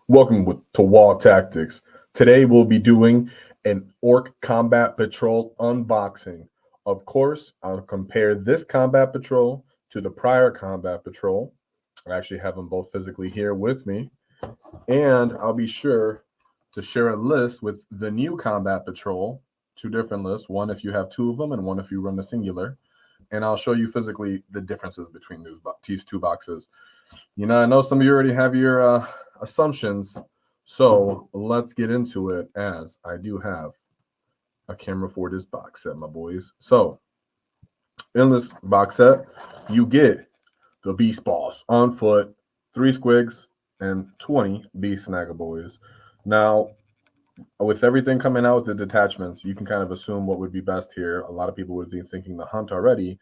Welcome to Waaaghtaktiks. Today we'll be doing an Ork Combat Patrol unboxing. Of course, I'll compare this Combat Patrol to the prior Combat Patrol. I actually have them both physically here with me. And I'll be sure to share a list with the new Combat Patrol, two different lists, one if you have two of them and one if you run the singular. And I'll show you physically the differences between these two boxes. You know, I know some of you already have your assumptions, so let's get into it, as I do have a camera for this box set, my boys. So in this box set, you get the Beast Boss on foot, 3 squigs, and 20 Beast Snagger boys. Now, with everything coming out with the detachments, you can kind of assume what would be best here. A lot of people would be thinking the hunt already.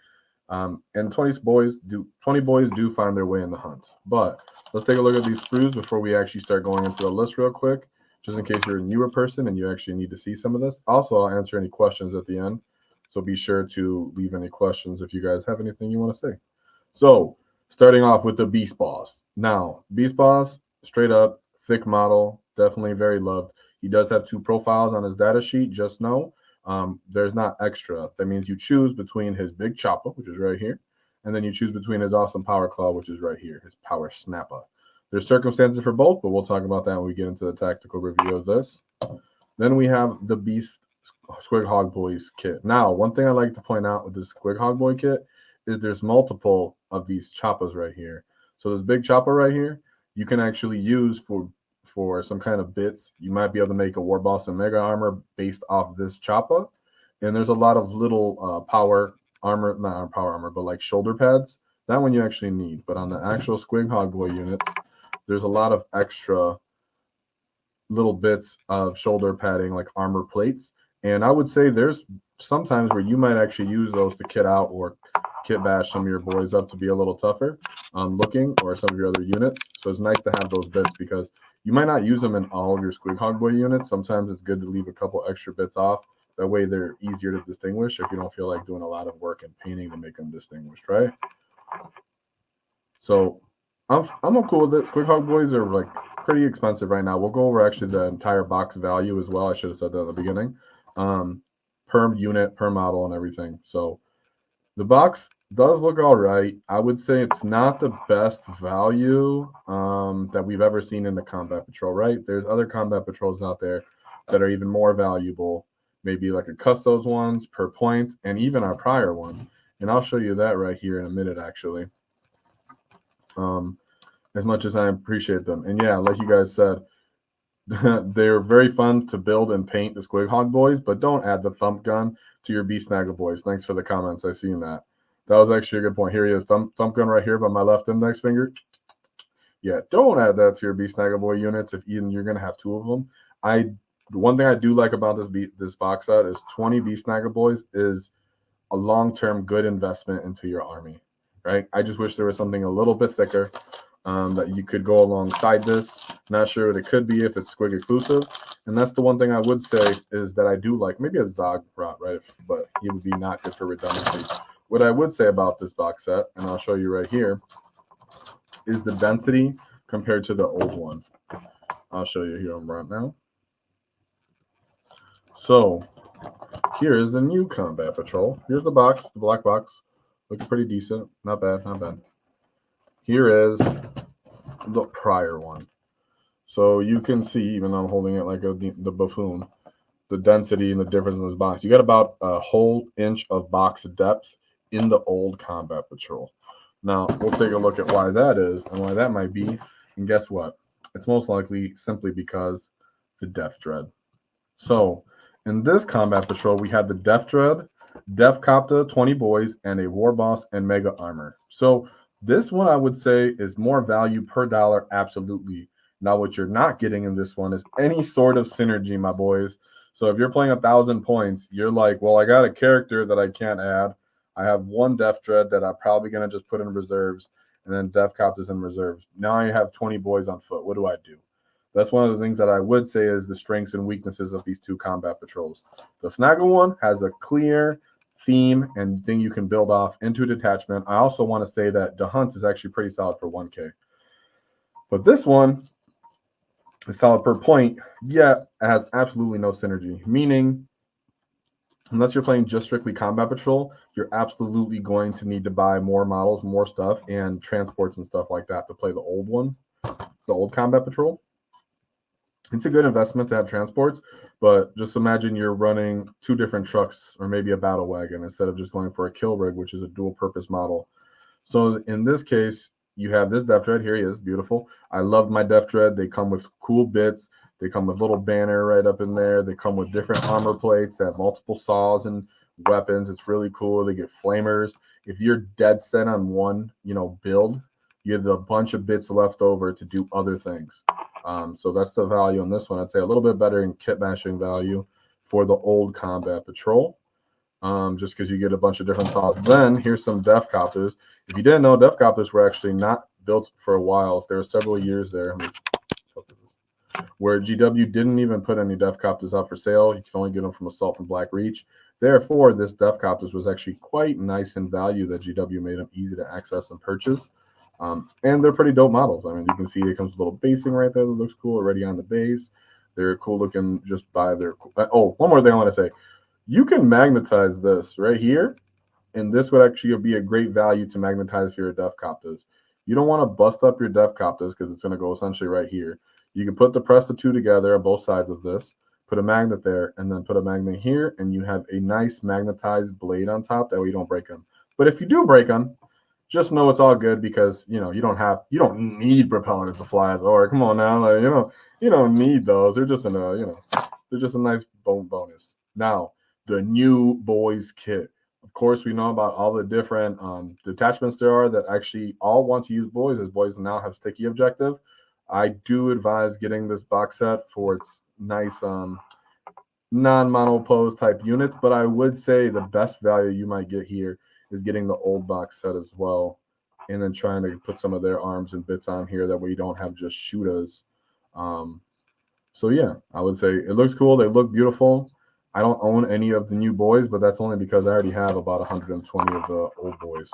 And 20 boys do find their way in the hunt. But let's take a look at these sprues before we actually start going into the list real quick, just in case you're a newer person and you actually need to see some of this. Also, I'll answer any questions at the end, so be sure to leave any questions if you guys have anything you want to say. So, starting off with the Beast Boss. Now, Beast Boss, straight up, thick model, definitely very loved. He does have 2 profiles on his data sheet, just know. There's not extra. That means you choose between his big chopper, which is right here, and then you choose between his awesome power claw, which is right here, his power snapper. There's circumstances for both, but we'll talk about that when we get into the tactical review of this. Then we have the Beast Squig Hog Boys kit. Now, one thing I like to point out with this Squig Hog Boy kit is there's multiple of these choppers right here. So this big chopper right here, you can actually use for some kind of bits. You might be able to make a War Boss and Mega Armor based off this chopper. And there's a lot of little power armor, not power armor, but like shoulder pads. That one you actually need. But on the actual Squig Hog Boy units, there's a lot of extra little bits of shoulder padding, like armor plates. And I would say there's sometimes where you might actually use those to kit out or kit bash some of your boys up to be a little tougher looking, or some of your other units. So it's nice to have those bits because you might not use them in all of your Squig Hog Boy units. Sometimes it's good to leave a couple extra bits off. That way they're easier to distinguish if you don't feel like doing a lot of work and painting to make them distinguished, right? So I'm cool with it. Squig Hog Boys are like pretty expensive right now. We'll go over actually the entire box value as well. I should have said that at the beginning. Per unit, per model, and everything. So the box does look all right. I would say it's not the best value that we've ever seen in the Combat Patrol, right? There's other Combat Patrols out there that are even more valuable, maybe like a Custodes ones per point, and even our prior one. And I'll show you that right here in a minute, actually. As much as I appreciate them. And yeah, like you guys said, they're very fun to build and paint, the Squig Hog Boys, but don't add the thump gun to your Beast Snagger Boys. Thanks for the comments. I seen that. That was actually a good point. Here he is, thump gun right here by my left index finger. Yeah, don't add that to your Beast Snagger Boy units if even you're going to have 2 of them. The one thing I do like about this box set is 20 Beast Snagger Boys is a long-term good investment into your army, right? I just wish there was something a little bit thicker that you could go alongside this. Not sure what it could be if it's Squig exclusive. And that's the one thing I would say is that I do like. Maybe a Zog brought, right? But he would be not good for redundancy. What I would say about this box set, and I'll show you right here, is the density compared to the old one. I'll show you here right now. So here is the new Combat Patrol. Here's the box, the black box. Looks pretty decent. Not bad, not bad. Here is the prior one. So you can see, even though I'm holding it like the buffoon, the density and the difference in this box. You got about a whole inch of box depth in the old Combat Patrol. Now, we'll take a look at why that is and why that might be. And guess what? It's most likely simply because the Death Dread. So in this Combat Patrol, we have the Death Dread, Death Copter, 20 boys, and a War Boss and Mega Armor. So this one, I would say, is more value per dollar, absolutely. Now, what you're not getting in this one is any sort of synergy, my boys. So if you're playing 1,000 points, you're like, well, I got a character that I can't add. I have one Death Dread that I'm probably going to just put in reserves, and then Death Copter's in reserves. Now I have 20 boys on foot. What do I do? That's one of the things that I would say is the strengths and weaknesses of these 2 Combat Patrols. The Snagger one has a clear theme and thing you can build off into detachment. I also want to say that the hunt is actually pretty solid for 1K. But this one It's solid per point, yet it has absolutely no synergy. Meaning, unless you're playing just strictly Combat Patrol, you're absolutely going to need to buy more models, more stuff, and transports and stuff like that to play the old one, the old Combat Patrol. It's a good investment to have transports, but just imagine you're running 2 different trucks or maybe a battle wagon instead of just going for a kill rig, which is a dual purpose model. So in this case, you have this Death Dread. Here he is, beautiful. I love my Death Dread. They come with cool bits. They come with little banner right up in there. They come with different armor plates that have multiple saws and weapons. It's really cool. They get flamers. If you're dead set on one, build, you have a bunch of bits left over to do other things. So that's the value on this one. I'd say a little bit better in kit bashing value for the old Combat Patrol. Just because you get a bunch of different saws. Then here's some Death Copters. If you didn't know, Death Copters were actually not built for a while. There were several years there where GW didn't even put any Death Copters out for sale. You can only get them from Assault and Black Reach. Therefore, this Death Copters was actually quite nice in value that GW made them easy to access and purchase. And they're pretty dope models. I mean, you can see it comes with a little basing right there that looks cool already on the base. They're cool looking just by their... Oh, one more thing I want to say. You can magnetize this right here, and this would actually be a great value to magnetize for your Death Copters. You don't want to bust up your Death Copters because it's going to go essentially right here. You can press the 2 together on both sides of this, put a magnet there, and then put a magnet here, and you have a nice magnetized blade on top. That way you don't break them. But if you do break them, just know it's all good because you don't need propellers to fly as Ork. Come on now, like, you don't need those. They're just they're just a nice bonus. Now, the new boys kit. Of course, we know about all the different detachments there are that actually all want to use boys, as boys now have sticky objective. I do advise getting this box set for its nice non-mono pose type units, but I would say the best value you might get here is getting the old box set as well, and then trying to put some of their arms and bits on here. That way you don't have just shooters. So yeah, I would say it looks cool. They look beautiful. I don't own any of the new boys, but that's only because I already have about 120 of the old boys.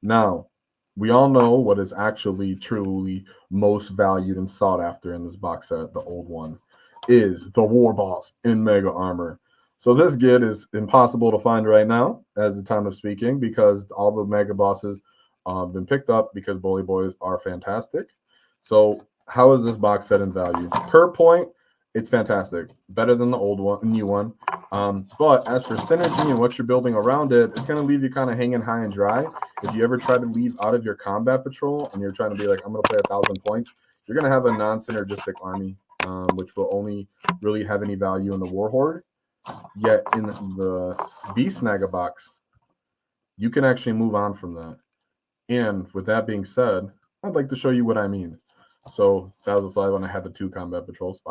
Now, we all know what is actually truly most valued and sought after in this box set, the old one, is the War Boss in Mega Armor. So this Git is impossible to find right now as the time of speaking because all the Mega Bosses have been picked up because Bully Boys are fantastic. So how is this box set in value? Per point, it's fantastic. Better than the old one, new one. But as for synergy and what you're building around it, it's going to leave you kind of hanging high and dry. If you ever try to leave out of your Combat Patrol and you're trying to be like, I'm going to play 1,000 points, you're going to have a non-synergistic army, which will only really have any value in the War Horde. Yet in the Beast Snagga box, you can actually move on from that. And with that being said, I'd like to show you what I mean. So that was the slide when I had the 2 Combat Patrols.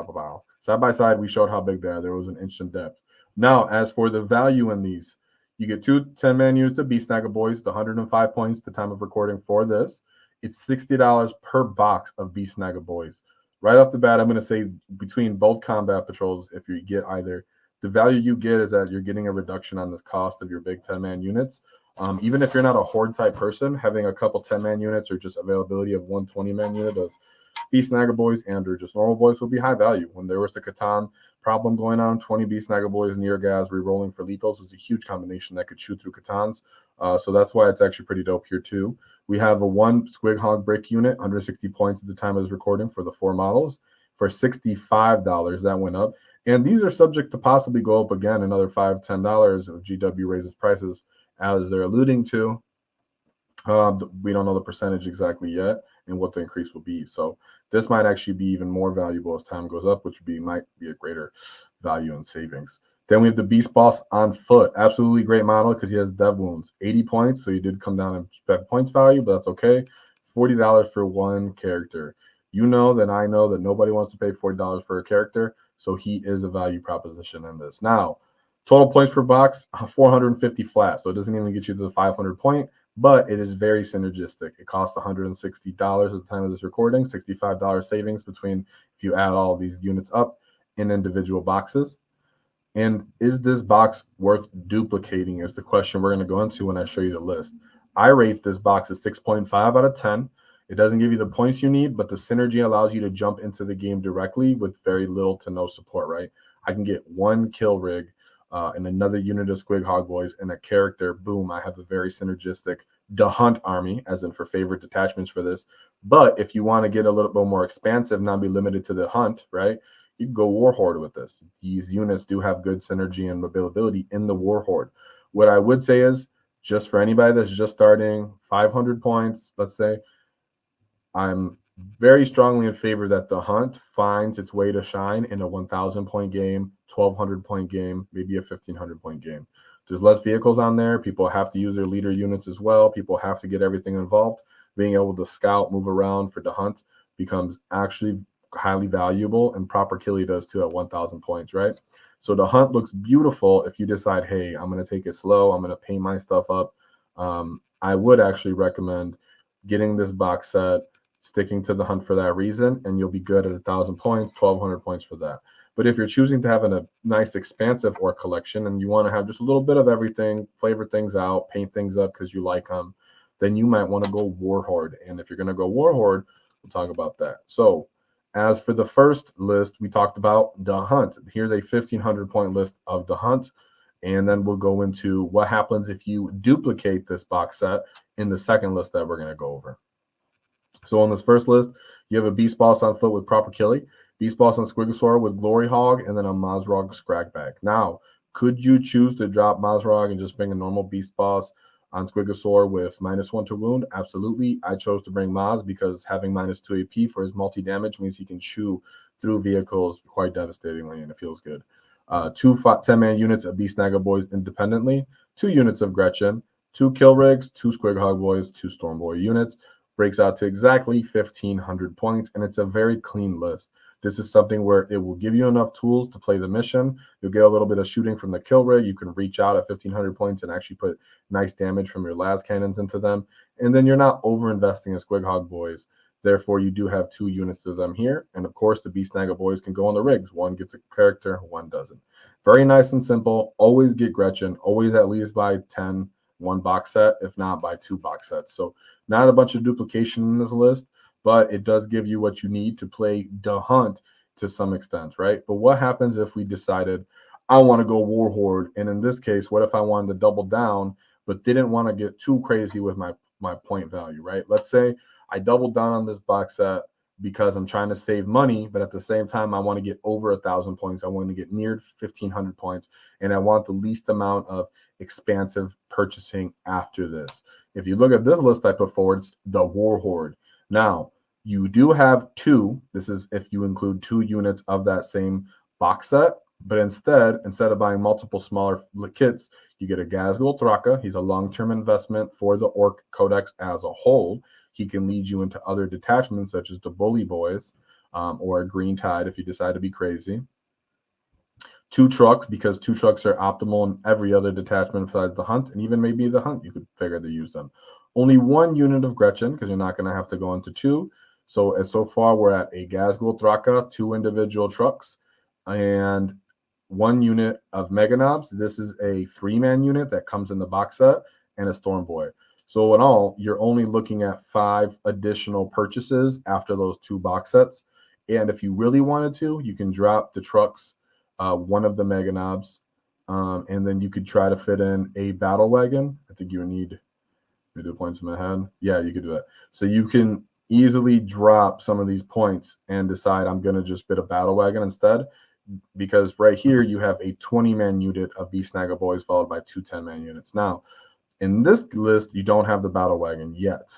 Side by side, we showed how big they are. There was an inch in depth. Now, as for the value in these, you get 2 10-man units of Beast Snagga Boys. It's 105 points at the time of recording for this. It's $60 per box of Beast Snagga Boys. Right off the bat, I'm going to say between both Combat Patrols, if you get either, the value you get is that you're getting a reduction on the cost of your big 10-man units. Even if you're not a Horde type person, having a couple 10-man units or just availability of 1 20-man unit of Beast Snagga Boys and or just normal boys will be high value. When there was the Catan problem going on, 20 Beast Snagga Boys near gas re-rolling for lethals was a huge combination that could shoot through Catans. So that's why it's actually pretty dope here too. We have a 1 Squig Hog Brick unit, 160 points at the time of this recording for the 4 models for $65. That went up. And these are subject to possibly go up again another $5, $10 if GW raises prices, as they're alluding to. We don't know the percentage exactly yet and what the increase will be. So this might actually be even more valuable as time goes up, which might be a greater value in savings. Then we have the Beast Boss on foot. Absolutely great model because he has dev wounds. 80 points, so you did come down in points value, but that's okay. $40 for 1 character. You know that I know that nobody wants to pay $40 for a character, so he is a value proposition in this. Now, total points per box, 450 flat, so it doesn't even get you to the 500 point, but it is very synergistic. It costs $160 at the time of this recording, $65 savings between if you add all of these units up in individual boxes. And is this box worth duplicating is the question we're going to go into when I show you the list. I rate this box at 6.5 out of 10. It doesn't give you the points you need, but the synergy allows you to jump into the game directly with very little to no support, right? I can get one kill rig and another unit of Squig Hog Boys and a character. Boom, I have a very synergistic the Hunt army, as in for favorite detachments for this. But if you want to get a little bit more expansive, not be limited to the Hunt, right? You can go Warhorde with this. These units do have good synergy and mobility in the Warhorde. What I would say is, just for anybody that's just starting, 500 points, let's say, I'm very strongly in favor that the Hunt finds its way to shine in a 1,000 point game, 1,200 point game, maybe a 1,500 point game. There's less vehicles on there. People have to use their leader units as well. People have to get everything involved. Being able to scout, move around for the Hunt becomes actually highly valuable, and proper killie does too at 1,000 points, right? So the Hunt looks beautiful if you decide, hey, I'm going to take it slow. I'm going to paint my stuff up. I would actually recommend getting this box set, sticking to the Hunt for that reason, and you'll be good at 1,000 points, 1,200 points for that. But if you're choosing to have a nice expansive Ork collection and you want to have just a little bit of everything, flavor things out, paint things up because you like them, then you might want to go Warhorde. And if you're going to go Warhorde, we'll talk about that. So as for the first list, we talked about the Hunt. Here's a 1,500 point list of the Hunt. And then we'll go into what happens if you duplicate this box set in the second list that we're going to go over. So on this first list, you have a Beast Boss on foot with proper killie, Beast Boss on Squigosaur with Glory Hog, and then a Mazrog Scragbag. Now, could you choose to drop Mazrog and just bring a normal Beast Boss on Squigosaur with -1 to wound? Absolutely. I chose to bring Maz because having -2 AP for his multi-damage means he can chew through vehicles quite devastatingly, and it feels good. 2 10-man units of Beast Snagga Boys independently, 2 units of Gretchen, 2 Kill Rigs, 2 Squig Hog Boys, 2 Storm Boy units. Breaks out to exactly 1,500 points, and it's a very clean list. This is something where it will give you enough tools to play the mission. You'll get a little bit of shooting from the kill rig. You can reach out at 1,500 points and actually put nice damage from your las cannons into them. And then you're not over-investing in Squig Hog Boys. Therefore, you do have 2 units of them here. And of course, the Beast Snagga Boys can go on the rigs. One gets a character, one doesn't. Very nice and simple. Always get Gretchen. Always at least buy 10. 1 box set, if not by 2 box sets. So not a bunch of duplication in this list, but it does give you what you need to play the Hunt to some extent, right? But what happens if we decided I want to go Warhorde, and in this case, what if I wanted to double down but didn't want to get too crazy with my point value, right? Let's say I doubled down on this box set because I'm trying to save money, but at the same time, I want to get over 1,000 points. I want to get near 1,500 points, and I want the least amount of expansive purchasing after this. If you look at this list I put forward, it's the Warhorde. Now, you do have 2. This is if you include 2 units of that same box set, but instead of buying multiple smaller kits, you get a Gazgul Thraka. He's a long-term investment for the Ork Codex as a whole. He can lead you into other detachments such as the Bully Boys or a Green Tide if you decide to be crazy. 2 trucks, because 2 trucks are optimal in every other detachment besides the Hunt, and even maybe the Hunt, you could figure to use them. Only 1 unit of Gretchen, because you're not going to have to go into 2. So far, we're at a Gazgul Thraka, 2 individual trucks, and 1 unit of Meganobs. This is a 3-man unit that comes in the box set, and a Storm Boy. So in all, you're only looking at 5 additional purchases after those 2 box sets. And if you really wanted to, you can drop the trucks, 1 of the Meganobs, and then you could try to fit in a battle wagon. I think you would need me to do points in my head. Yeah, you could do that. So you can easily drop some of these points and decide I'm going to just bid a battle wagon instead, because right here you have a 20-man unit of Beast Snagga Boys followed by 2 10-man units. Now, in this list, you don't have the battle wagon yet.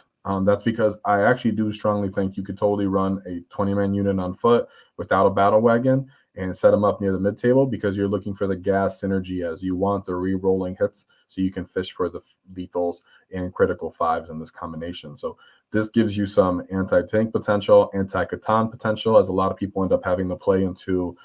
That's because I actually do strongly think you could totally run a 20-man unit on foot without a battle wagon and set them up near the mid-table, because you're looking for the gas synergy as you want the re-rolling hits so you can fish for the lethals and critical 5s in this combination. So this gives you some anti-tank potential, anti-Catan potential, as a lot of people end up having to play into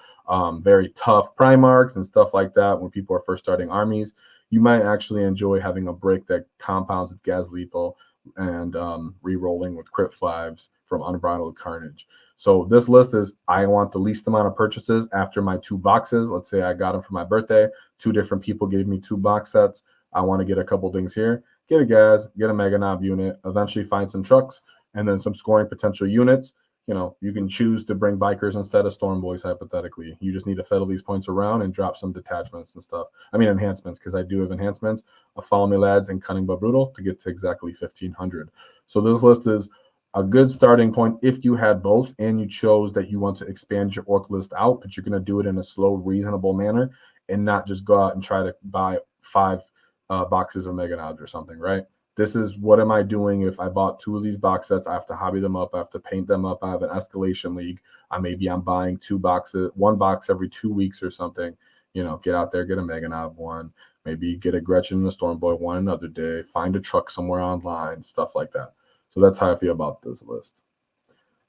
very tough Primarchs and stuff like that when people are first starting armies. You might actually enjoy having a brick that compounds with gas lethal and re-rolling with crit 5s from Unbridled Carnage. So this list is, I want the least amount of purchases after my 2 boxes. Let's say I got them for my birthday. 2 different people gave me 2 box sets. I want to get a couple things here. Get a gas, get a Meganob unit, eventually find some trucks, and then some scoring potential units. You know, you can choose to bring bikers instead of storm boys, hypothetically. You just need to fiddle these points around and drop some detachments and stuff. I mean, enhancements, because I do have enhancements of Follow Me Lads and Cunning But Brutal to get to exactly 1,500. So this list is a good starting point if you had both and you chose that you want to expand your orc list out, but you're going to do it in a slow, reasonable manner and not just go out and try to buy 5 boxes of Mega Nods or something, right? This is what am I doing if I bought 2 of these box sets? I have to hobby them up. I have to paint them up. I have an escalation league. I'm buying 2 boxes, 1 box every 2 weeks or something. You know, get out there, get a Mega Nod one, maybe get a Gretchen and a Storm Boy one another day, find a truck somewhere online, stuff like that. So that's how I feel about this list.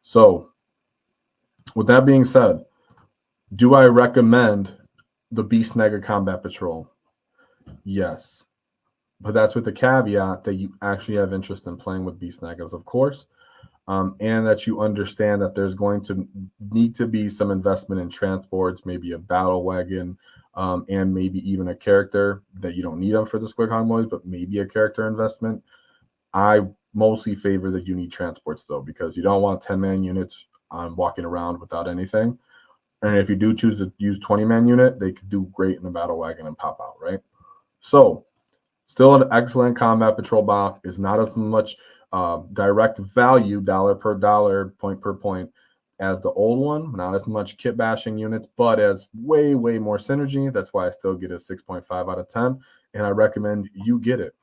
So with that being said, do I recommend the Beast Nega Combat Patrol? Yes. But that's with the caveat that you actually have interest in playing with Beast Negas, of course, and that you understand that there's going to need to be some investment in transports, maybe a battle wagon, and maybe even a character that you don't need them for the Squig Hog Boys, but maybe a character investment. I mostly favor that you need transports, though, because you don't want 10-man units walking around without anything. And if you do choose to use 20-man unit, they could do great in the battle wagon and pop out, right? So still an excellent combat patrol box. Is not as much direct value, dollar per dollar, point per point, as the old one. Not as much kit bashing units, but as way, way more synergy. That's why I still get a 6.5 out of 10, and I recommend you get it.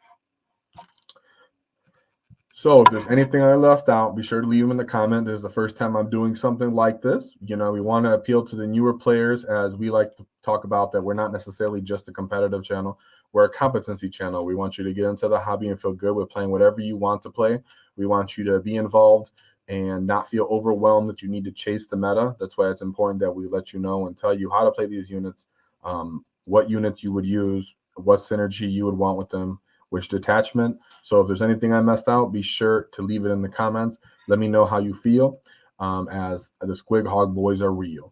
So if there's anything I left out, be sure to leave them in the comment. This is the first time I'm doing something like this. You know, we want to appeal to the newer players, as we like to talk about that we're not necessarily just a competitive channel. We're a competency channel. We want you to get into the hobby and feel good with playing whatever you want to play. We want you to be involved and not feel overwhelmed that you need to chase the meta. That's why it's important that we let you know and tell you how to play these units, what units you would use, what synergy you would want with them, which detachment. So if there's anything I messed out, be sure to leave it in the comments. Let me know how you feel, as the Squig Hog Boys are real.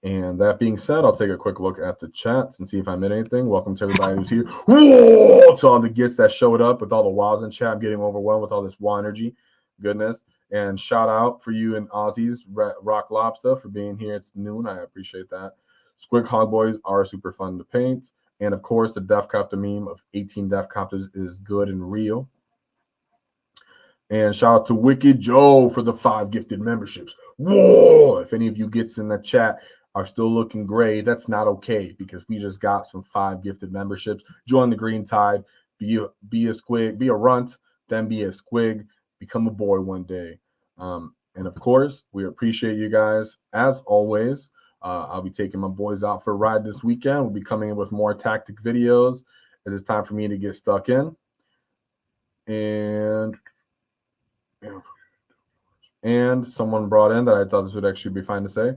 And that being said, I'll take a quick look at the chats and see if I missed anything. Welcome to everybody who's here. Whoa! To all the gets that showed up with all the WAAAGHs in chat. I'm getting overwhelmed with all this WAAAGH energy. Goodness. And shout out for you and Aussies, Rock Lobster, for being here. It's noon. I appreciate that. Squig Hog Boys are super fun to paint. And of course, the Death Copter meme of 18 Death Copters is good and real. And shout out to Wicked Joe for the 5 gifted memberships. Whoa! If any of you gets in the chat are still looking gray, that's not okay, because we just got some 5 gifted memberships. Join the Green Tide. Be a squig, be a runt, then be a squig, become a boy one day. And of course, we appreciate you guys as always. I'll be taking my boys out for a ride this weekend. We'll be coming in with more tactic videos. It is time for me to get stuck in. And someone brought in that I thought this would actually be fine to say.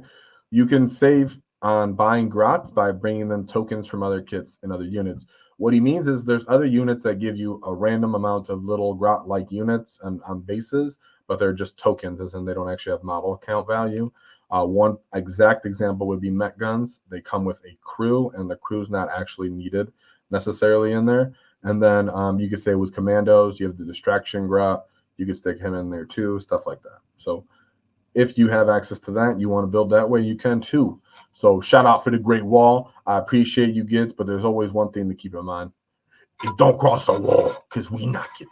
You can save on buying grots by bringing them tokens from other kits and other units. What he means is there's other units that give you a random amount of little grot-like units on bases, but they're just tokens, as in they don't actually have model count value. One exact example would be mech guns. They come with a crew, and the crew's not actually needed necessarily in there. And then you could say with commandos, you have the distraction grot. You could stick him in there too, stuff like that. So if you have access to that, you want to build that way, you can too. So shout out for the Great Wall. I appreciate you, Gids, but there's always one thing to keep in mind. Is don't cross a wall, because we knock you